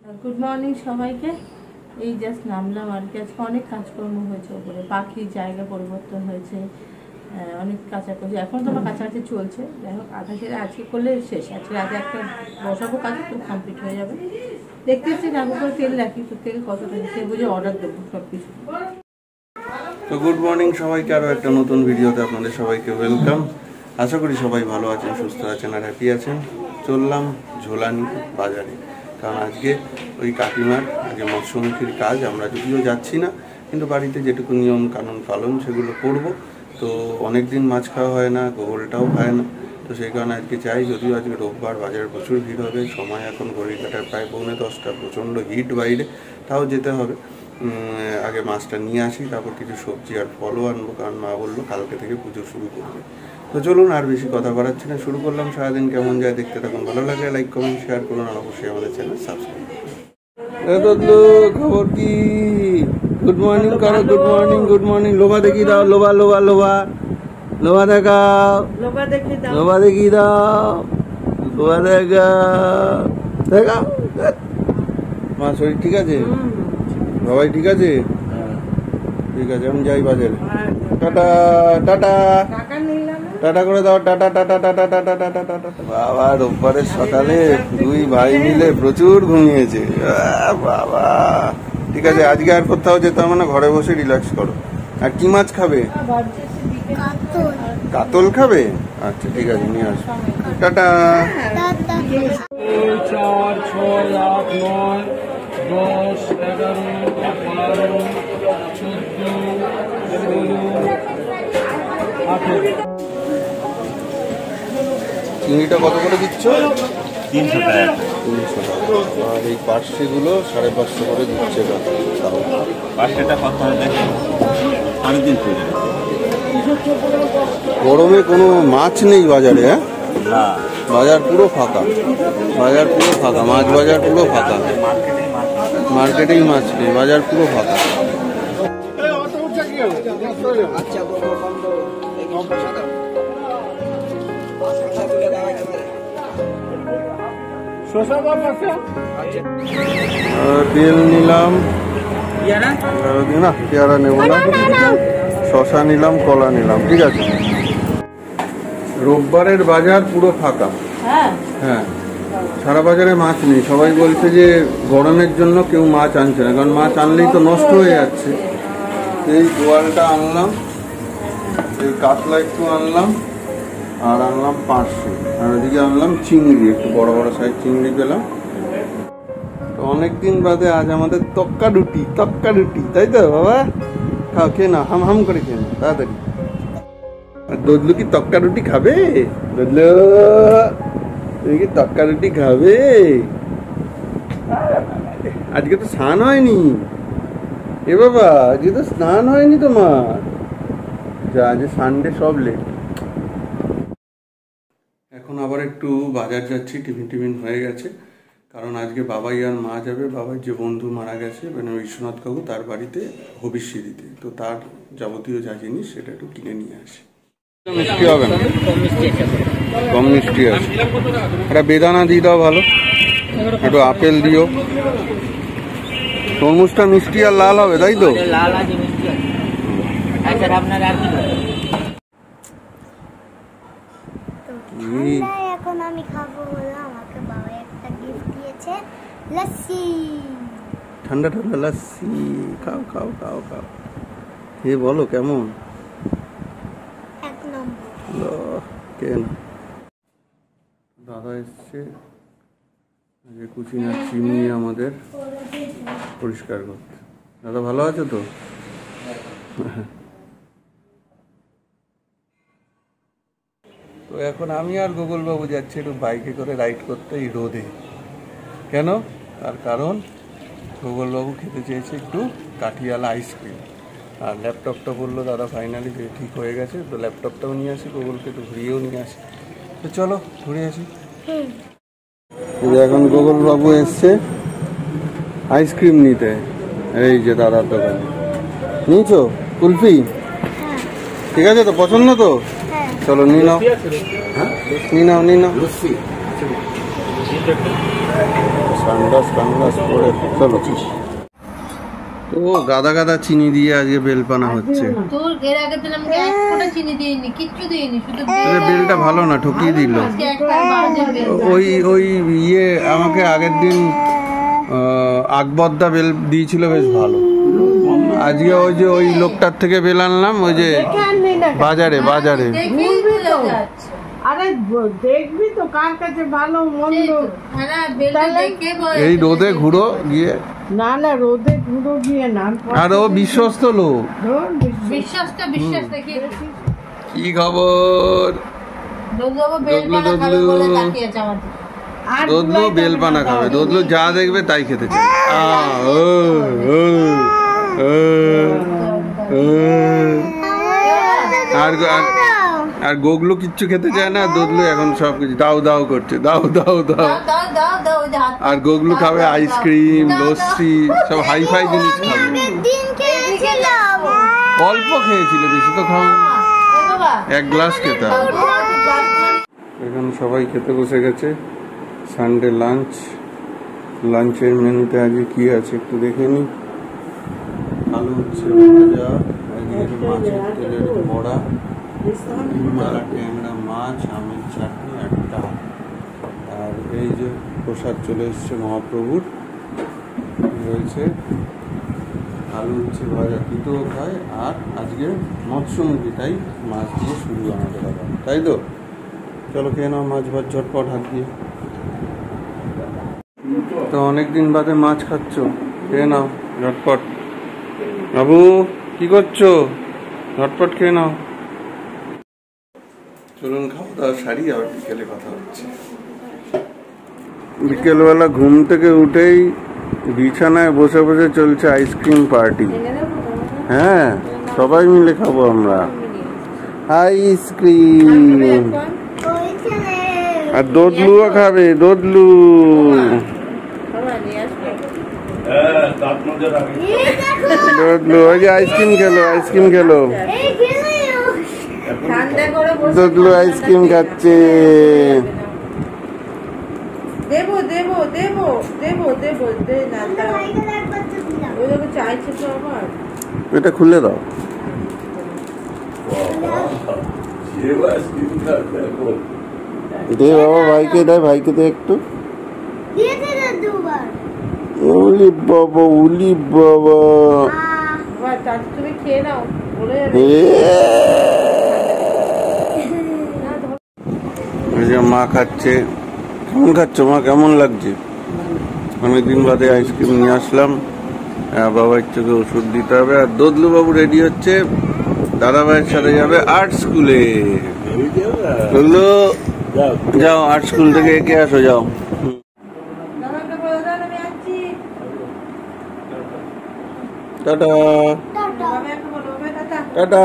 Good morning সবাইকে। এই just নামলাম আর কি। আজকে অনেক কাজকর্ম হয়েছে, ওপরে পাখির জায়গা পরিবর্তন হয়েছে, অনেক কাচাকুচি এখন তো আমার কাছাকাছি চলছে। যাই হোক, আধা সেরে আজকে করলে শেষ। আজকে রাতে একটা বসাবো, কাজ তো কমপ্লিট হয়ে যাবে। দেখতে এসছি রান্না করে তেল রাখি, তো তেল কতটা সে বুঝে অর্ডার দেবো সব কিছু। তো গুড মর্নিং সবাইকে, আরও একটা নতুন ভিডিওতে আপনাদের সবাইকে ওয়েলকাম। আশা করি সবাই ভালো আছেন, সুস্থ আছেন আর হ্যাপি আছেন। চললাম ঝোলানি বাজারে, কারণ আজকে ওই কাকিমার আজকে মৎস্যমুখীর কাজ। আমরা যদিও যাচ্ছি না, কিন্তু বাড়িতে যেটুকু নিয়ম কানুন পালন সেগুলো করব। তো অনেক দিন মাছ খাওয়া হয় না, গোগলটাও খায় না, তো সেই কারণে আজকে চাই। যদিও আজকে রোববার, বাজারে প্রচুর ভিড় হবে। সময় এখন ঘড়ি কাটার প্রায় 9:45, প্রচণ্ড হিট বাইরে, তাও যেতে হবে। আগে মাছটা নিয়ে আসি, তারপর কিছু সবজি আর ফলও আনবো, কারণ মা বললো কালকে থেকে পুজো শুরু করবে। তো চলুন আর বেশি কথা বাড়াচ্ছি না, শুরু করলাম। সারাদিন কেমন যায় দেখতে থাকুন। ভালো লাগলে লাইক কমেন্ট শেয়ার করুন, আর অবশ্যই আমাদের চ্যানেল সাবস্ক্রাইব করুন। খবর কি? গুড মর্নিং করো, গুড মর্নিং, গুড মর্নিং। লোভা দেখি দাও, লোভা লোভা লোভা লোভা দেখাও, লোভা দেখি দাও, লোভা দেখাও দেখাও। মা শরীর ঠিক আছে? সবাই ঠিক আছে? ঠিক আছে, আমি যাই বাজারে। টাটা টাটা টাটা করে দাও, tata tata tata tata tata tata. বাবা, রোববারের সকালে দুই ভাই মিলে প্রচুর ঘুমিয়েছে। বাবা, ঠিক আছে, আজকে আর কোথাও যেতে হবে না, ঘরে বসে রিল্যাক্স করো। আর কি মাছ খাবে? কাতল খাবে? আচ্ছা ঠিক আছে, নিয়ে আসো। টাটা। 4, 6, 8, 9, 10, 11, 12, 14, 16, 18। চিংড়িটা কত করে দিচ্ছ? 300 টাকা। 300 টাকা। আর এই পার্সেগুলো 550 করে দিচ্ছে। পার্সেটা কত হয় দেখেন? 350 টাকা। গরমে কোনো মাছ নেই বাজারে? হ্যাঁ, না, বাজার পুরো ফাঁকা, বাজার পুরো ফাঁকা, মাছ বাজার পুরো ফাঁকা। মার্কেটেই মাছ নেই, বাজার পুরো ফাঁকা। তেল নিলাম না, পেয়ারা নেবো না, শশা নিলাম, কলা নিলাম। ঠিক আছে, রোববারের বাজার পুরো ফাঁকা। হ্যাঁ, সারা বাজারে মাছ নেই। সবাই বলছে যে গরমের জন্য কেউ মাছ আনছে না, কারণ মাছ আনলেই তো নষ্ট হয়ে যাচ্ছে। এই গোয়ালটা আনলাম, এই কাতলা একটু আনলাম, আর আনলাম পার্শে, আর ওদিকে আনলাম চিংড়ি, একটু বড় বড় সাইজ চিংড়ি পেলাম। তো অনেকদিন বাদে আজ আমাদের তক্কা রুটি, তক্কা রুটি, তাই তো বাবা? খাও, খেয়ে না, হাম হাম করে খেয়ে না তাড়াতাড়ি। আর দদলু কি তক্কা রুটি খাবে? দদলু, তুমি কি তক্কা রুটি খাবে? আজকে তো স্নান হয়নি। এ বাবা, আজকে তো স্নান হয়নি তোমার। যা, আজ সানডে, সব লেট। এখন আবার একটু বাজার যাচ্ছি, টিফিন হয়ে গেছে, কারণ আজকে বাবাই আর মা যাবে। বাবার যে বন্ধু মারা গেছে, মানে বিশ্বনাথ কাকু, তার বাড়িতে হবিষ্যি দিতে। তো তার যাবতীয় যা জিনিস সেটা একটু কিনে নিয়ে আসে। মিষ্টি হবে না, কম মিষ্টি আছে। একটা বেদানা দিয়ে দাও, ভালো একটু আপেল দিও। তরমুজটা মিষ্টি আর লাল হবে, তাই তো? এখন আমি খাবো হলো, আমাকে বাবা একটা গিফট দিয়েছে, লস্যি, ঠান্ডা ঠান্ডা লস্যি। খাও খাও খাও খাও, এ বলো কেমন? এক নম্বর। কেন দাদা এসছে যে কুচিনার চিমনি আমাদের পরিষ্কার করতে। দাদা ভালো আছো তো? তো এখন আমি আর গোগল বাবু যাচ্ছি একটু বাইকে করে রাইড করতে এই রোদে। কেন? তার কারণ গোগল বাবু খেতে চেয়েছে একটু কাঠিয়ালা আইসক্রিম, আর ল্যাপটপটা বললো দাদা ফাইনালি যে ঠিক হয়ে গেছে। তো ল্যাপটপটাও নিয়ে আসি, গোগলকে একটু ঘুরিয়েও নিয়ে আসি। তো চলো ঘুরে আসি। এখন গোগল বাবু এসছে আইসক্রিম নিতে, এই যে দাদার দোকানে। নিয়েছো কুলফি? ঠিক আছে তো, পছন্দ তো? চলো নিয়ে নাও, নিয়ে নাও, নিয়ে নাও। সানগ্লাস পরে চলো। তো গাদা গাদা চিনি দিয়ে আজকে বেলপানা হচ্ছে। তোর এর আগে দিন আমাকে এক ফোঁটা চিনি দিইনি, কিচ্ছু দিইনি, শুধু বেলটা ভালো না, ঠকিয়ে দিল। ওই ওই ইয়ে আমাকে আগের দিন আকবরদা বেল দিয়েছিল, বেশ ভালো। আজকে ওই যে ওই লোকটার থেকে বেল আনলাম, ওই যে বাজারে। আরে দেখবি তো কার কাছে ভালো মন্দ। এই রোদে ঘুরো গিয়ে, না রোদে ঘুরো গিয়ে না। আর ও বিশ্বস্ত লোক। কি খবর? দোদলু বেলপানা খাবে, দোদলু যা দেখবে তাই খেতে চায়। আর গোগলু কিচ্ছু খেতে চায় না, দোদলু এখন সবকিছু দাও দাও করছে, দাও দাও দাও। আর গোগলু খাবে আইসক্রিম, লস্যি, সব হাই ফাই জিনিস খাবে। অল্প খেয়েছিল, বেশি তো খাও, 1 গ্লাস খেতে হবে। এখন সবাই খেতে বসে গেছে। সানডে লাঞ্চের মেনুতে আজকে কি আছে একটু দেখে নি। আলু হচ্ছে ভাজা, মাছের তেলের বড়া, ট্যাংরা মাছ, আমের চাটনি, আর ডাল। আর এই যে প্রসাদ চলে এসছে মহাপ্রভুর, রয়েছে আলু হচ্ছে ভাজা, তিতও খায়। আর আজকে মৎস্যমুখী, তাই মাছ দিয়ে শুরু আমাদের আবার, তাই তো। চলো খেয়ে নাও মাছ ভাত ঝটপট হাত দিয়ে। তো অনেকদিন বাদে মাছ খাচ্ছ, খেয়ে নাও ঝটপট। বাবু কি করছো? ঝটপট খেয়ে নাও। চলুন খাওয়া দাওয়া সারি, আবার বিকেলে কথা হচ্ছে। বিকেলবেলা ঘুম থেকে উঠেই বিছানায় বসে বসে চলছে আইসক্রিম পার্টি। হ্যাঁ, সবাই মিলে খাবো আমরা আইসক্রিম। আর দোদলুও খাবে, দোদলু। দোদলু ওই যে আইসক্রিম খেলো। দোদলু আইসক্রিম খাচ্ছে। দেবো চাইছে তো আবার। এটা খুলে দাও। দে বাবা, ভাইকে দে, ভাইকে দে একটু। উলি বাবা, উলি বাবা। তুমি খেয়ে নাও। মা খাচ্ছে। কেমন খাচ্ছ মা? কেমন লাগছে? অনেকদিন বাদে আইসক্রিম নিয়ে আসলাম। বাবার চোখে ওষুধ দিতে হবে। আর দোদলু বাবু রেডি হচ্ছে, দাদা ভাইয়ের সাথে যাবে আর্ট স্কুলে। দোদলু যাও, আর্ট স্কুল থেকে একে আসো, যাও। টাটা টাটা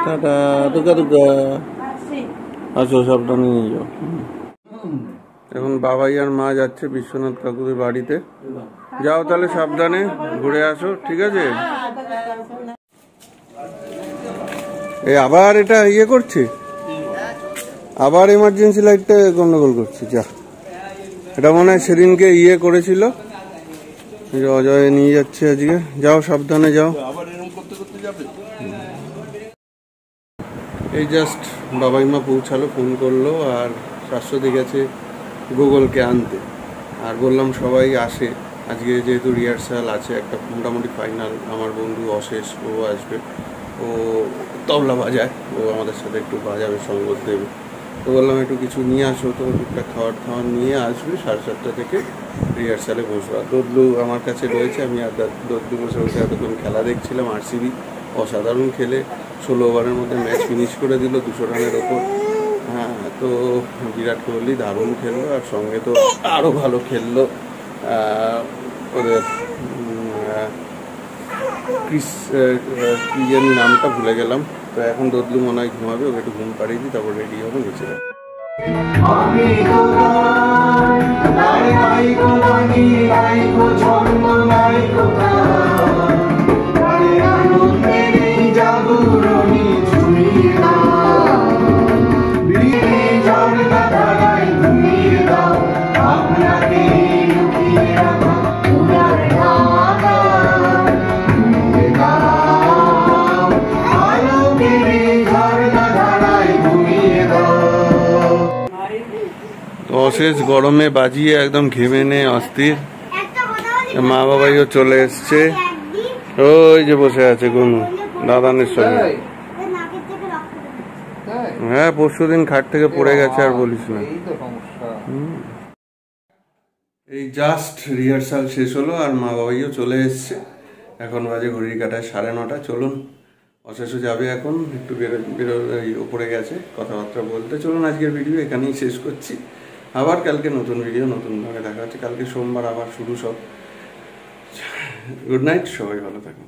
টাটা, দুকা দুকা। আসো, সাবধানে নিয়ে যাও। এখন বাবাই আর মা যাচ্ছে বিশ্বনাথ কাকুদের বাড়িতে। যাও তাহলে, সাবধানে ঘুরে আসো, ঠিক আছে? আবার এটা ইয়ে করছে, আবার এমার্জেন্সি লাইটটা গন্ডগোল করছে। যা, এটা মনে হয় সেদিনকে ইয়ে করেছিল, অজয় নিয়ে যাচ্ছে আজকে। যাও, সাবধানে যাও। এই জাস্ট বাবাই মা পৌঁছালো, ফোন করলো। আর শাশ্বতী গেছে গুগলকে আনতে। আর বললাম সবাই আসে আজকে, যেহেতু রিহার্সাল আছে একটা মোটামুটি ফাইনাল। আমার বন্ধু অশেষ, ও আসবে, ও তবলা বাজায়, ও আমাদের সাথে একটু বাজাবে, সঙ্গ দেবে। তো বললাম একটু কিছু নিয়ে আসো, তো টুকটাক খাওয়ার নিয়ে আসবে। 7:30 থেকে রিহার্সালে বসবো। আর দোদলু আমার কাছে রয়েছে, আমি আর দোদলু বসে বসে এতক্ষণ খেলা দেখছিলাম। আরসিবি অসাধারণ খেলে 16 ওভারের মধ্যে ম্যাচ ফিনিশ করে দিল 200 রানের ওপর। হ্যাঁ, তো বিরাট কোহলি দারুণ খেললো। আর সঙ্গে তো আরও ভালো খেললো ওদের ক্রিস, কি জানি নামটা ভুলে গেলাম। তো এখন দোদলু মনে হয় ঘুমাবে, ওকে একটু ঘুম পাড়িয়ে দিই, তারপর রেডি হবে, নিচে যাবে। অশেষ গরমে বাজিয়ে একদম ঘেমে নে অস্থির। একটা কথা বলি, মা বাবাইও চলে এসছে, একদিন ওই যে বসে আছে গুনু দাদানের সঙ্গে। ওর নাকের থেকে রক্ত বেরোচ্ছে। হ্যাঁ, পরশুদিন খাট থেকে পড়ে গেছে, আর বলিস না। এই জাস্ট রিহার্সাল শেষ হলো আর মা বাবাইও চলে এসছে। এখন বাজে ঘড়ির কাটায় 9:30। চলুন, অশেষও যাবে এখন, একটু উপরে গেছে কথাবার্তা বলতে। চলুন আজকের ভিডিও এখানেই শেষ করছি। আবার কালকে নতুন ভিডিও নতুন ভাবে দেখা হচ্ছে। কালকে সোমবার আবার শুরু সব। গুড নাইট, সবাই ভালো থাকুন।